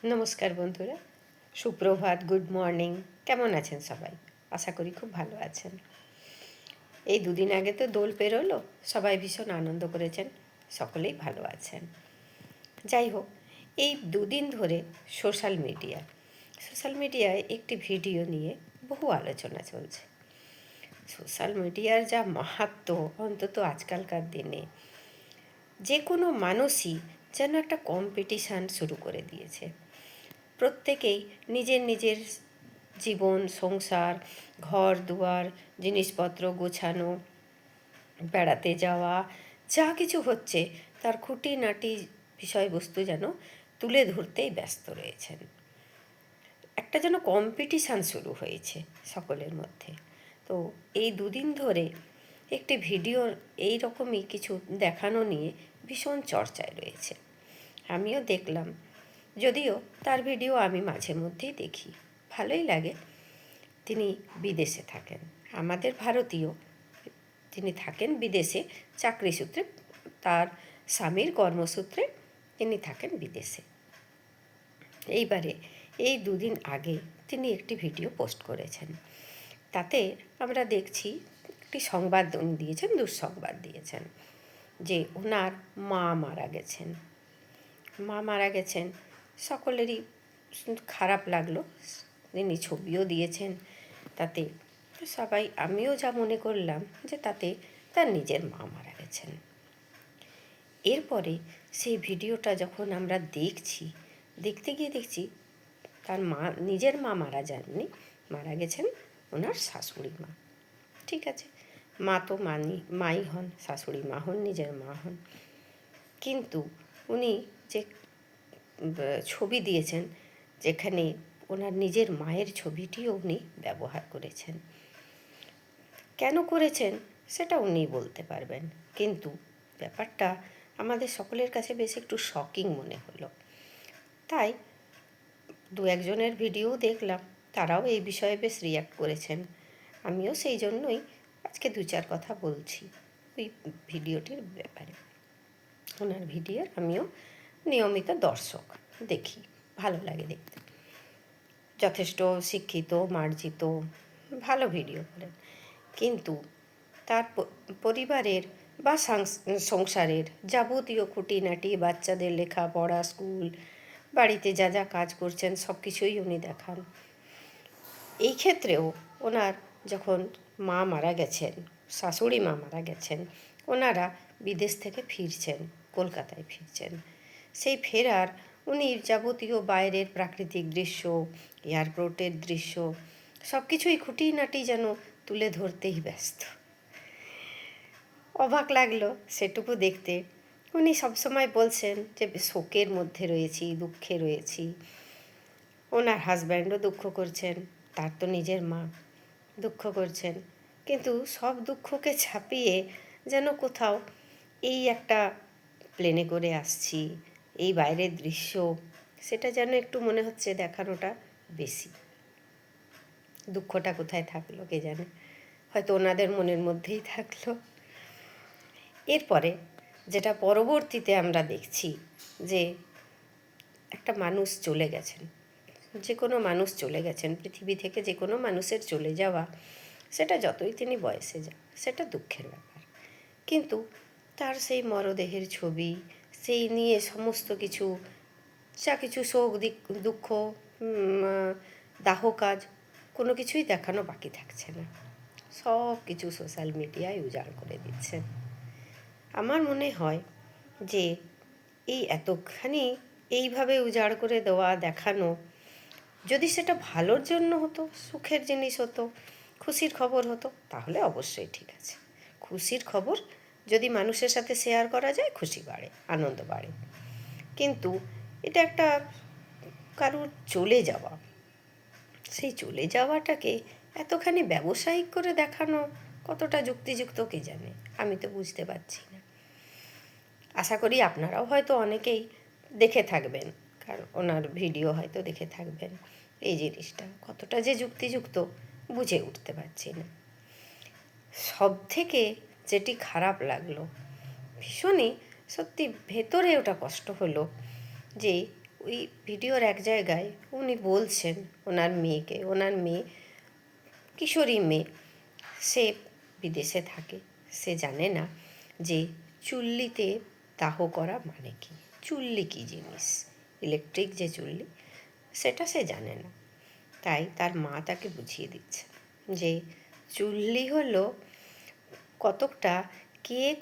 নমস্কার বন্ধুরা, সুপ্রভাত, গুড মর্নিং। কেমন আছেন সবাই? আশা করি খুব ভালো আছেন। এই দুদিন আগে তো দোল পেরোলো, সবাই ভীষণ আনন্দ করেছেন, সকলেই ভালো আছেন। যাই হোক, এই দুদিন ধরে সোশ্যাল মিডিয়ায় একটি ভিডিও নিয়ে বহু আলোচনা চলছে। সোশ্যাল মিডিয়ার যা মাহাত্ম্য, অন্তত আজকালকার দিনে যে কোনো মানুষই যেন একটা কম্পিটিশান শুরু করে দিয়েছে। প্রত্যেকেই নিজের নিজের জীবন, সংসার, ঘর দুয়ার, জিনিসপত্র গোছানো, বেড়াতে যাওয়া, যা কিছু হচ্ছে তার খুঁটিনাটি বিষয়বস্তু যেন তুলে ধরতেই ব্যস্ত রয়েছেন। একটা যেন কম্পিটিশান শুরু হয়েছে সকলের মধ্যে। তো এই দুদিন ধরে একটি ভিডিও এই রকমই কিছু দেখানো নিয়ে ভীষণ চর্চায় রয়েছে। আমিও দেখলাম, যদিও তার ভিডিও আমি মাঝে মধ্যেই দেখি, ভালোই লাগে। তিনি বিদেশে থাকেন, আমাদের ভারতীয়, তিনি থাকেন বিদেশে চাকরি সূত্রে, তার স্বামীর কর্মসূত্রে তিনি থাকেন বিদেশে। এইবারে এই দুদিন আগে তিনি একটি ভিডিও পোস্ট করেছেন। তাতে আমরা দেখছি একটি সংবাদ উনি দিয়েছেন, দুঃসংবাদ দিয়েছেন যে ওনার মা মারা গেছেন। মা মারা গেছেন, সকলেরই খারাপ লাগলো। তিনি ছবিও দিয়েছেন তাতে। সবাই, আমিও যা মনে করলাম যে তাতে তার নিজের মা মারা গেছেন। এরপরে সেই ভিডিওটা যখন আমরা দেখতে গিয়ে দেখছি তার মা, নিজের মা মারা যাননি, মারা গেছেন ওনার শাশুড়ি মা। ঠিক আছে, মা তো মাই হন, শাশুড়ি মা হন, নিজের মা হন। কিন্তু উনি যে ছবি দিয়েছেন, যেখানে ওনার নিজের মায়ের ছবিটিও উনি ব্যবহার করেছেন। কেন করেছেন সেটা উনিই বলতে পারবেন, কিন্তু ব্যাপারটা আমাদের সকলের কাছে বেশ একটু শকিং মনে হলো। তাই দু একজনের ভিডিও দেখলাম, তারাও এই বিষয়ে বেশ রিয়্যাক্ট করেছেন। আমিও সেই জন্যই আজকে দু চার কথা বলছি ওই ভিডিওটির ব্যাপারে। ওনার ভিডিওর আমিও নিয়মিত দর্শক, দেখি, ভালো লাগে দেখতে। যথেষ্ট শিক্ষিত, মার্জিত, ভালো ভিডিও করেন। কিন্তু তার পরিবারের বা সংসারের যাবতীয় খুঁটিনাটি, বাচ্চাদের লেখাপড়া, স্কুল, বাড়িতে যা যা কাজ করছেন সব কিছুই উনি দেখান। এই ক্ষেত্রেও ওনার যখন মা মারা গেছেন, শাশুড়ি মা মারা গেছেন, ওনারা বিদেশ থেকে ফিরছেন, কলকাতায় ফিরছেন। সেই ফেরার উনি যাবতীয় বাইরের প্রাকৃতিক দৃশ্য, এয়ারপোর্টের দৃশ্য, সব কিছুই খুঁটিনাটি যেন তুলে ধরতেই ব্যস্ত। অবাক লাগলো সেটুকু দেখতে। উনি সবসময় বলছেন যে শোকের মধ্যে রয়েছি, দুঃখে রয়েছি। ওনার হাজব্যান্ডও দুঃখ করছেন, তার তো নিজের মা, দুঃখ করছেন। কিন্তু সব দুঃখকে ছাপিয়ে যেন কোথাও এই একটা প্লেনে করে আসছি, এই বাইরের দৃশ্য, সেটা যেন একটু মনে হচ্ছে দেখানোটা বেশি। দুঃখটা কোথায় থাকলো কে জানে, হয়তো ওনাদের মনের মধ্যেই থাকলো। এরপরে যেটা পরবর্তীতে আমরা দেখছি যে একটা মানুষ চলে গেছেন, যে কোনো মানুষ চলে গেছেন পৃথিবী থেকে, যে কোনো মানুষের চলে যাওয়া, সেটা যতই তিনি বয়সে যান, সেটা দুঃখের ব্যাপার। কিন্তু তার সেই মরদেহের ছবি, সেই নিয়ে সমস্ত কিছু, যা কিছু শোক দুঃখ, দাহ কাজ, কোনো কিছুই দেখানো বাকি থাকছে না। সব কিছু সোশ্যাল মিডিয়ায় উজাড় করে দিচ্ছে। আমার মনে হয় যে এই এতখানি এইভাবে উজাড় করে দেওয়া, দেখানো, যদি সেটা ভালোর জন্য হতো, সুখের জিনিস হতো, খুশির খবর হতো, তাহলে অবশ্যই ঠিক আছে। খুশির খবর যদি মানুষের সাথে শেয়ার করা যায়, খুশি বাড়ে, আনন্দ বাড়ে। কিন্তু এটা একটা কারুর চলে যাওয়া, সেই চলে যাওয়াটাকে এতখানি ব্যবসায়িক করে দেখানো কতটা যুক্তিযুক্ত কে জানে, আমি তো বুঝতে পারছি না। আশা করি আপনারাও হয়তো অনেকেই দেখে থাকবেন, কারণ ওনার ভিডিও হয়তো দেখে থাকবেন। এই জিনিসটা কতটা যে যুক্তিযুক্ত বুঝে উঠতে পারছি না। সব থেকে যেটি খারাপ লাগলো, ভীষণই সত্যি ভেতরে ওটা কষ্ট হলো, যে ওই ভিডিওর এক জায়গায় উনি বলছেন ওনার মেয়ে কিশোরী মেয়ে, সে বিদেশে থাকে, সে জানে না যে চুল্লিতে দাহ করা মানে কি, চুল্লি কী জিনিস, ইলেকট্রিক যে চুল্লি সেটা সে জানে না। তাই তার মা তাকে বুঝিয়ে দিচ্ছে যে চুল্লি হলো কতকটা কেক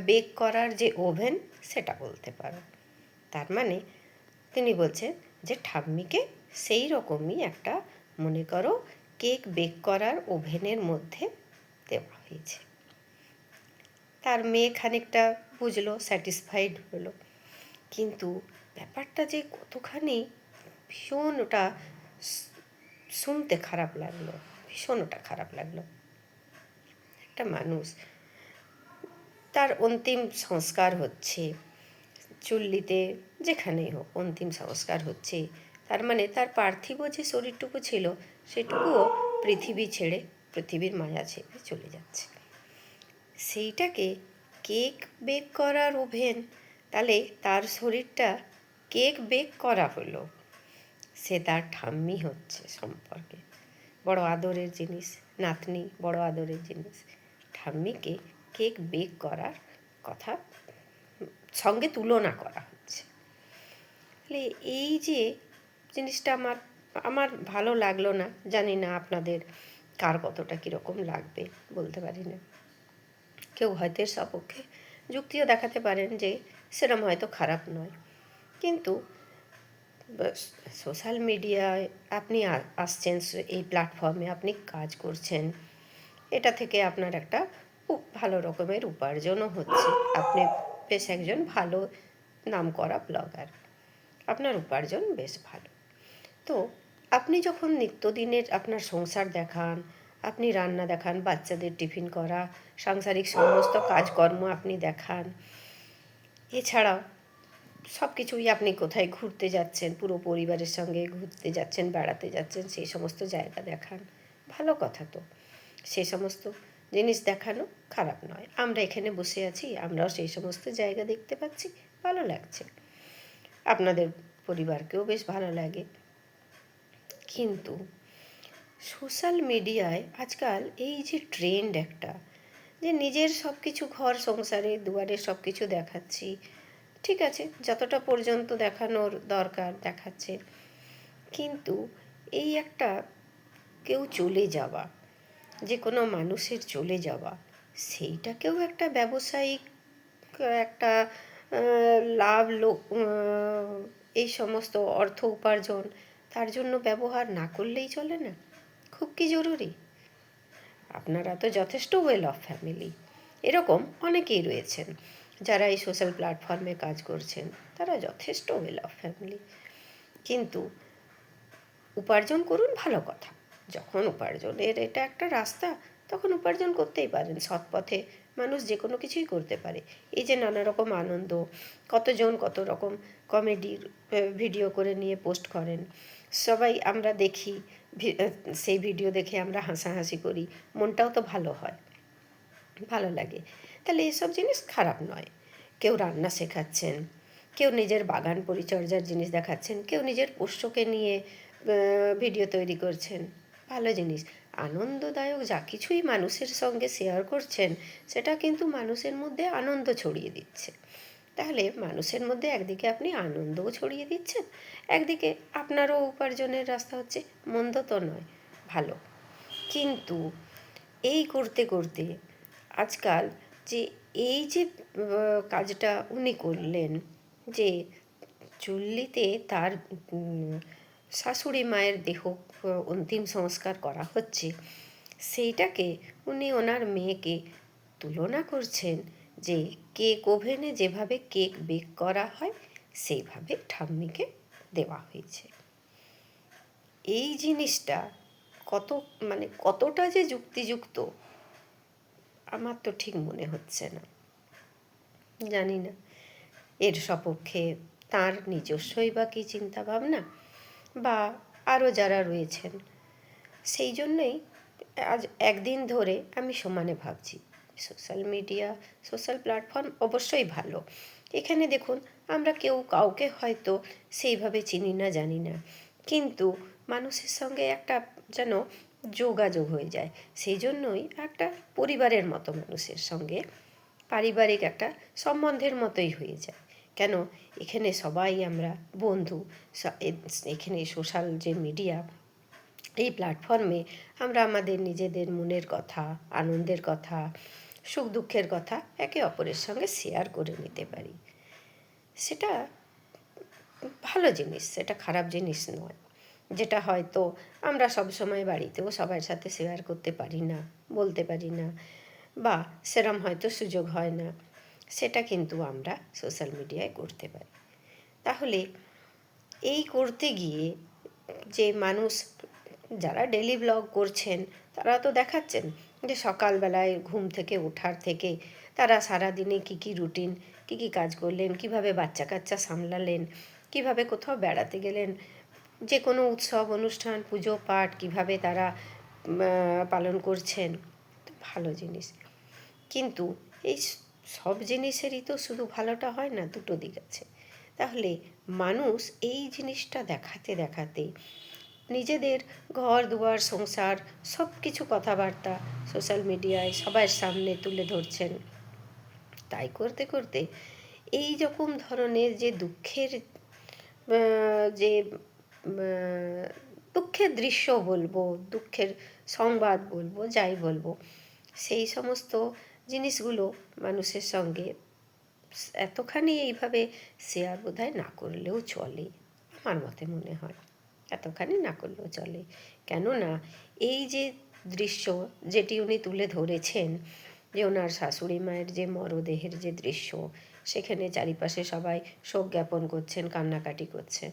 বেক করার যে ওভেন সেটা বলতে পারো। তার মানে তিনি বলছেন যে ঠাম্মিকে সেই রকমই একটা, মনে করো, কেক বেক করার ওভেনের মধ্যে দেওয়া হয়েছে। তার মেয়ে খানিকটা বুঝলো, স্যাটিসফাইড হলো, কিন্তু ব্যাপারটা যে কতখানি ভীষণ ওটা শুনতে খারাপ লাগলো, ভীষণ ওটা খারাপ লাগলো। একটা মানুষ, তার অন্তিম সংস্কার হচ্ছে চুল্লিতে, যেখানেই হোক অন্তিম সংস্কার হচ্ছে, তার মানে তার পার্থিব যে শরীরটুকু ছিল সেটুকুও পৃথিবী ছেড়ে, পৃথিবীর মায়া ছেড়ে চলে যাচ্ছে। সেইটাকে কেক বেক করার ওভেন, তাহলে তার শরীরটা কেক বেক করা হলো, সে তার ঠাম্মি হচ্ছে সম্পর্কে, বড় আদরের জিনিস, নাতনি বড় আদরের জিনিস, ঠাম্মিকে কেক বেক করার কথা সঙ্গে তুলনা করা হচ্ছে। তাহলে এই যে জিনিসটা আমার ভালো লাগলো না, জানি না আপনাদের কার কতটা কীরকম লাগবে বলতে পারি না। কেউ হয়তো এর সপক্ষে যুক্তিও দেখাতে পারেন যে সেরম হয়তো খারাপ নয়, কিন্তু সোশ্যাল মিডিয়ায় আপনি আসছেন, এই প্ল্যাটফর্মে আপনি কাজ করছেন, এটা থেকে আপনার একটা ভালো রকমের উপার্জনও হচ্ছে, আপনি বেশ একজন ভালো নামকরা ব্লগার, আপনার উপার্জন বেশ ভালো। তো আপনি যখন নিত্যদিনের আপনার সংসার দেখান, আপনি রান্না দেখান, বাচ্চাদের টিফিন করা, সাংসারিক সমস্ত কাজকর্ম আপনি দেখান, এছাড়াও সব কিছুই, আপনি কোথায় ঘুরতে যাচ্ছেন, পুরো পরিবারের সঙ্গে ঘুরতে যাচ্ছেন, বেড়াতে যাচ্ছেন, সেই সমস্ত জায়গা দেখান, ভালো কথা। তো সে সমস্ত জিনিস দেখানো খারাপ নয়, আমরা এখানে বসে আছি, আমরাও সেই সমস্ত জায়গা দেখতে পাচ্ছি, ভালো লাগছে, আপনাদের পরিবারকেও বেশ ভালো লাগে। কিন্তু সোশ্যাল মিডিয়ায় আজকাল এই যে ট্রেন্ড একটা, যে নিজের সব কিছু ঘর সংসারে দুয়ারে সব কিছু দেখাচ্ছি, ঠিক আছে, যতটা পর্যন্ত দেখানোর দরকার দেখাচ্ছে, কিন্তু এই একটা কেউ চলে যাওয়া, যে কোনো মানুষের চলে যাওয়া, সেইটাকেও একটা ব্যবসায়িক একটা লাভ এই সমস্ত অর্থ উপার্জন, তার জন্য ব্যবহার না করলেই চলে না? খুব কি জরুরি? আপনারা তো যথেষ্ট ওয়েল অফ ফ্যামিলি, এরকম অনেকেই রয়েছেন যারা এই সোশ্যাল প্ল্যাটফর্মে কাজ করছেন, তারা যথেষ্ট ওয়েল অফ ফ্যামিলি, কিন্তু উপার্জন করুন, ভালো কথা, যখন উপার্জনের এটা একটা রাস্তা, তখন উপার্জন করতেই পারেন, সৎ পথে মানুষ যে কোনো কিছুই করতে পারে। এই যে নানা রকম আনন্দ, কতজন কত রকম কমেডির ভিডিও করে নিয়ে পোস্ট করেন, সবাই আমরা দেখি, সেই ভিডিও দেখে আমরা হাসাহাসি করি, মনটাও তো ভালো হয়, ভালো লাগে। তাহলে এসব জিনিস খারাপ নয়। কেউ রান্না শেখাচ্ছেন, কেউ নিজের বাগান পরিচর্যার জিনিস দেখাচ্ছেন, কেউ নিজের পোষ্যকে নিয়ে ভিডিও তৈরি করছেন, ভালো জিনিস। আনন্দদায়ক যা কিছুই মানুষের সঙ্গে শেয়ার করছেন, সেটা কিন্তু মানুষের মধ্যে আনন্দ ছড়িয়ে দিচ্ছে। তাহলে মানুষের মধ্যে একদিকে আপনি আনন্দও ছড়িয়ে দিচ্ছেন, একদিকে আপনারও উপার্জনের রাস্তা হচ্ছে, মন্দ তো নয়, ভালো। কিন্তু এই করতে করতে আজকাল যে এই যে কাজটা উনি করলেন, যে চুল্লিতে তার শাশুড়ি মায়ের দেহ অন্তিম সংস্কার করা হচ্ছে, সেইটাকে উনি ওনার মেয়েকে তুলনা করছেন যে কেক ওভেনে যেভাবে কেক বেক করা হয় সেইভাবে ঠাম্মিকে দেওয়া হয়েছে। এই জিনিসটা কত, মানে কতটা যে যুক্তিযুক্ত আমার তো ঠিক মনে হচ্ছে না, জানি না এর সপক্ষে তার নিজস্বই বা কী চিন্তাভাবনা, বা আরও যারা রয়েছেন। সেই জন্যই আজ একদিন ধরে আমি সমানে ভাবছি সোশ্যাল মিডিয়া, সোশ্যাল প্ল্যাটফর্ম অবশ্যই ভালো, এখানে দেখুন, আমরা কেউ কাউকে হয়তো সেইভাবে চিনি না, জানি না, কিন্তু মানুষের সঙ্গে একটা যেন যোগাযোগ হয়ে যায়। সেই জন্যই একটা পরিবারের মতো মানুষের সঙ্গে পারিবারিক একটা সম্বন্ধের মতোই হয়ে যায়। কেন, এখানে সবাই আমরা বন্ধু। এখানে সোশ্যাল যে মিডিয়া, এই প্ল্যাটফর্মে আমরা আমাদের নিজেদের মনের কথা, আনন্দের কথা, সুখ দুঃখের কথা একে অপরের সঙ্গে শেয়ার করে নিতে পারি। সেটা ভালো জিনিস, সেটা খারাপ জিনিস নয়। যেটা হয়তো আমরা সবসময় বাড়িতেও সবার সাথে শেয়ার করতে পারি না, বলতে পারি না, বা সেরম হয়তো সুযোগ হয় না, সেটা কিন্তু আমরা সোশ্যাল মিডিয়ায় করতে পারি। তাহলে এই করতে গিয়ে যে মানুষ যারা ডেলি ব্লগ করছেন, তারা তো দেখাচ্ছেন যে সকালবেলায় ঘুম থেকে ওঠার থেকে তারা সারাদিনে কী কী রুটিন, কী কী কাজ করলেন, কিভাবে বাচ্চা কাচ্চা সামলালেন, কিভাবে কোথাও বেড়াতে গেলেন, যে কোনো উৎসব অনুষ্ঠান, পুজো পাঠ কীভাবে তারা পালন করছেন। তো ভালো জিনিস, কিন্তু এই সব জিনিসেরই তো শুধু ভালোটা হয় না, দুটো দিক আছে। তাহলে মানুষ এই জিনিসটা দেখাতে দেখাতে নিজেদের ঘর দুয়ার সংসার সব কিছু কথাবার্তা সোশ্যাল মিডিয়ায় সবার সামনে তুলে ধরছেন। তাই করতে করতে এই রকম ধরনের যে দুঃখের যে দুঃখের দৃশ্য বলবো, দুঃখের সংবাদ বলবো, যাই বলবো, সেই সমস্ত জিনিসগুলো মানুষের সঙ্গে এতখানি এইভাবে শেয়ার বোধহয় না করলেও চলে, আমার মতে মনে হয় এতখানি না করলেও চলে। কেননা এই যে দৃশ্য যেটি উনি তুলে ধরেছেন, যে ওনার শাশুড়ি মায়ের যে মরদেহের যে দৃশ্য, সেখানে চারিপাশে সবাই শোক জ্ঞাপন করছেন, কান্নাকাটি করছে,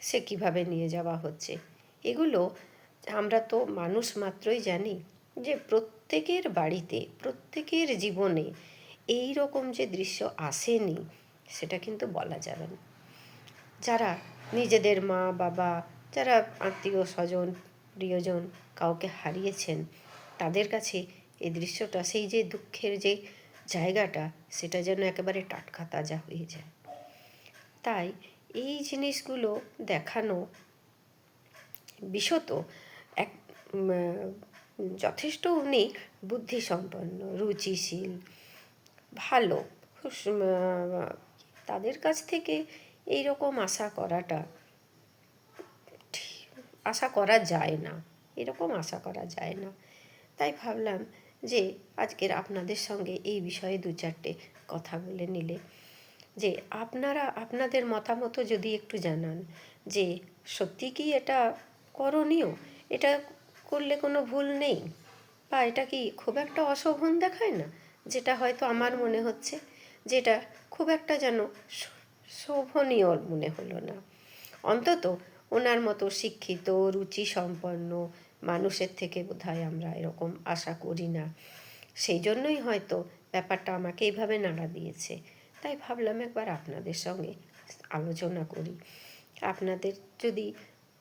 সে কিভাবে নিয়ে যাওয়া হচ্ছে, এগুলো আমরা তো মানুষ মাত্রই জানি যে প্রত্যেকের বাড়িতে, প্রত্যেকের জীবনে এই রকম যে দৃশ্য আসেনি সেটা কিন্তু বলা যাবে না। যারা নিজেদের মা বাবা, যারা আত্মীয় স্বজন প্রিয়জন কাউকে হারিয়েছেন, তাদের কাছে এই দৃশ্যটা, সেই যে দুঃখের যে জায়গাটা, সেটা যেন একেবারে টাটকা তাজা হয়ে যায়। তাই এই জিনিসগুলো দেখানো বিশত এক যথেষ্ট উনি বুদ্ধিসম্পন্ন, রুচিশীল, ভালো, তাদের কাছ থেকে এই রকম আশা করাটা আশা করা যায় না, এরকম আশা করা যায় না। তাই ভাবলাম যে আজকের আপনাদের সঙ্গে এই বিষয়ে দু চারটে কথা বলে নিলে, যে আপনারা আপনাদের মতামত যদি একটু জানান যে সত্যি কি এটা করণীয়, এটা করলে কোনো ভুল নেই, বা এটা কি খুব একটা অশোভন দেখায় না, যেটা হয়তো আমার মনে হচ্ছে যেটা খুব একটা যেন শোভনীয় মনে হলো না। অন্তত ওনার মতো শিক্ষিত, রুচিসম্পন্ন মানুষের থেকে বোধহয় আমরা এরকম আশা করি না। সেই জন্যই হয়তো ব্যাপারটা আমাকে এইভাবে নাড়া দিয়েছে। তাই ভাবলাম একবার আপনাদের সঙ্গে আলোচনা করি। আপনাদের যদি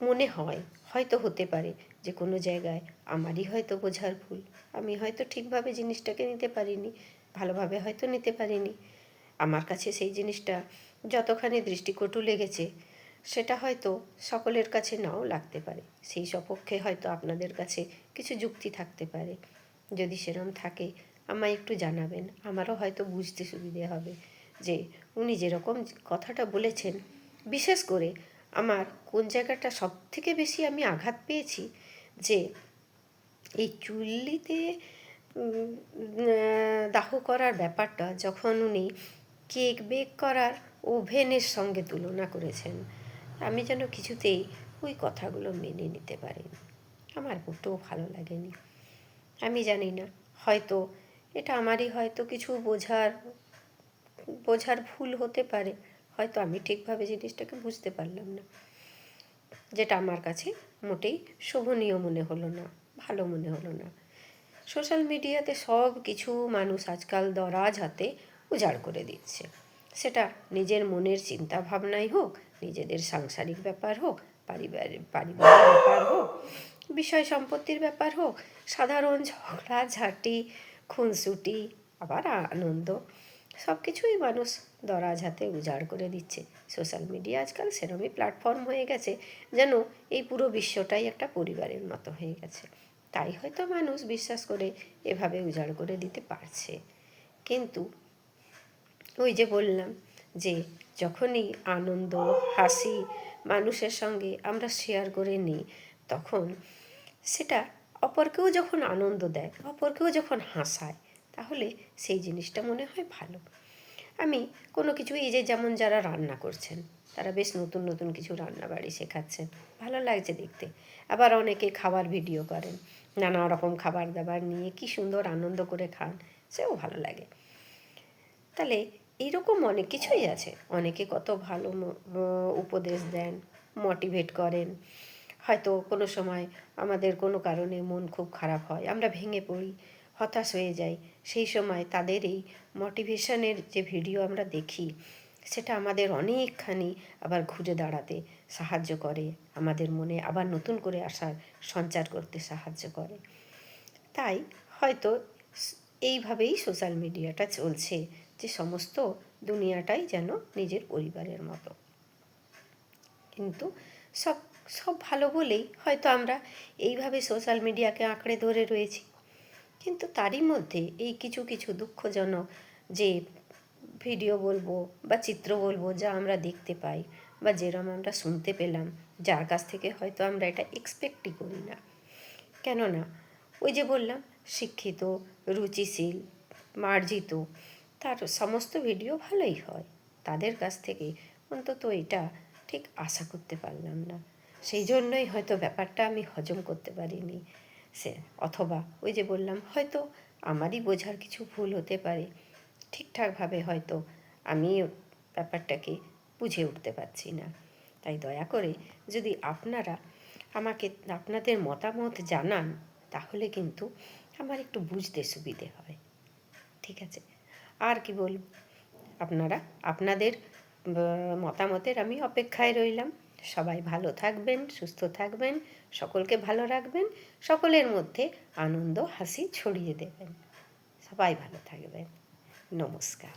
মনে হয়, হয়তো হতে পারে যে কোনো জায়গায় আমারই হয়তো বোঝার ভুল, আমি হয়তো ঠিকভাবে জিনিসটাকে নিতে পারিনি, ভালোভাবে হয়তো নিতে পারিনি। আমার কাছে সেই জিনিসটা যতখানি দৃষ্টিকটু লেগেছে, সেটা হয়তো সকলের কাছে নাও লাগতে পারে। সেই সপক্ষে হয়তো আপনাদের কাছে কিছু যুক্তি থাকতে পারে। যদি সেরম থাকে আমায় একটু জানাবেন, আমারও হয়তো বুঝতে সুবিধে হবে যে উনি যেরকম কথাটা বলেছেন, বিশেষ করে আমার কোন জায়গাটা সবথেকে বেশি আমি আঘাত পেয়েছি, যে এই চুল্লিতে দাহ করার ব্যাপারটা যখন উনি কেক বেক করার ওভেনের সঙ্গে তুলনা করেছেন, আমি যেন কিছুতেই ওই কথাগুলো মেনে নিতে পারিনি। আমার মোটেও ভালো লাগেনি। আমি জানি না, হয়তো এটা আমারই হয়তো কিছু বোঝার ভুল হতে পারে, হয়তো আমি ঠিকভাবে জিনিসটাকে বুঝতে পারলাম না, যেটা আমার কাছে মোটেই শোভনীয় মনে হলো না, ভালো মনে হলো না। সোশ্যাল মিডিয়াতে সব কিছু মানুষ আজকাল দরাজ হাতে উজাড় করে দিচ্ছে, সেটা নিজের মনের চিন্তা ভাবনাই হোক, নিজেদের সাংসারিক ব্যাপার হোক, পারিবারিক ব্যাপার হোক, বিষয় সম্পত্তির ব্যাপার হোক, সাধারণ ঝগড়া ঝাঁটি, খুনসুটি, আবার আনন্দ, সব কিছুই মানুষ দরাজ হাতে উজাড় করে দিচ্ছে। সোশ্যাল মিডিয়া আজকাল সেরমই প্ল্যাটফর্ম হয়ে গেছে যেন এই পুরো বিশ্বটাই একটা পরিবারের মতো হয়ে গেছে। তাই হয়তো মানুষ বিশ্বাস করে এভাবে উজাড় করে দিতে পারছে। কিন্তু ওই যে বললাম যে যখনই আনন্দ, হাসি মানুষের সঙ্গে আমরা শেয়ার করে নিই, তখন সেটা অপরকেও যখন আনন্দ দেয়, অপরকেও যখন হাসায়, তাহলে সেই জিনিসটা মনে হয় ভালো। আমি কোনো কিছু, এই যে যেমন যারা রান্না করছেন, তারা বেশ নতুন নতুন কিছু রান্নাবাড়ি শেখাচ্ছেন, ভালো লাগছে দেখতে। আবার অনেকে খাবার ভিডিও করেন, নানা রকম খাবার দাবার নিয়ে কী সুন্দর আনন্দ করে খান, সেও ভালো লাগে। তাহলে এইরকম অনেক কিছুই আছে। অনেকে কত ভালো উপদেশ দেন, মোটিভেট করেন। হয়তো কোনো সময় আমাদের কোনো কারণে মন খুব খারাপ হয়, আমরা ভেঙে পড়ি, হতাশ হয়ে যাই, সেই সময় তাদের এই মোটিভেশনের যে ভিডিও আমরা দেখি, সেটা আমাদের অনেকখানি আবার ঘুরে দাঁড়াতে সাহায্য করে, আমাদের মনে আবার নতুন করে আশার সঞ্চার করতে সাহায্য করে। তাই হয়তো এইভাবেই সোশ্যাল মিডিয়াটা চলছে, যে সমস্ত দুনিয়াটাই যেন নিজের পরিবারের মতো। কিন্তু সব সব ভালো বলেই হয়তো আমরা এইভাবে সোশ্যাল মিডিয়াকে আঁকড়ে ধরে রয়েছি। কিন্তু তারই মধ্যে এই কিছু কিছু দুঃখজনক যে ভিডিও বলবো বা চিত্র বলবো, যা আমরা দেখতে পাই বা যেরম আমরা শুনতে পেলাম, যার কাছ থেকে হয়তো আমরা এটা এক্সপেক্টই করি না। কেননা ওই যে বললাম, শিক্ষিত, রুচিশীল, মার্জিত, তার সমস্ত ভিডিও ভালোই হয়, তাদের কাছ থেকে অন্তত এটা ঠিক আশা করতে পারলাম না। সেই জন্যই হয়তো ব্যাপারটা আমি হজম করতে পারিনি। সে অথবা ওই যে বললাম, হয়তো আমারই বোঝার কিছু ভুল হতে পারে, ঠিকঠাকভাবে হয়তো আমি ব্যাপারটাকে বুঝে উঠতে পারছি না। তাই দয়া করে যদি আপনারা আমাকে আপনাদের মতামত জানান, তাহলে কিন্তু আমার একটু বুঝতে সুবিধে হয়। ঠিক আছে? আর কি বলব, আপনারা আপনাদের মতামতের আমি অপেক্ষায় রইলাম। সবাই ভালো থাকবেন, সুস্থ থাকবেন, সকলকে ভালো রাখবেন, সকলের মধ্যে আনন্দ হাসি ছড়িয়ে দেবেন। সবাই ভালো থাকবেন। নমস্কার।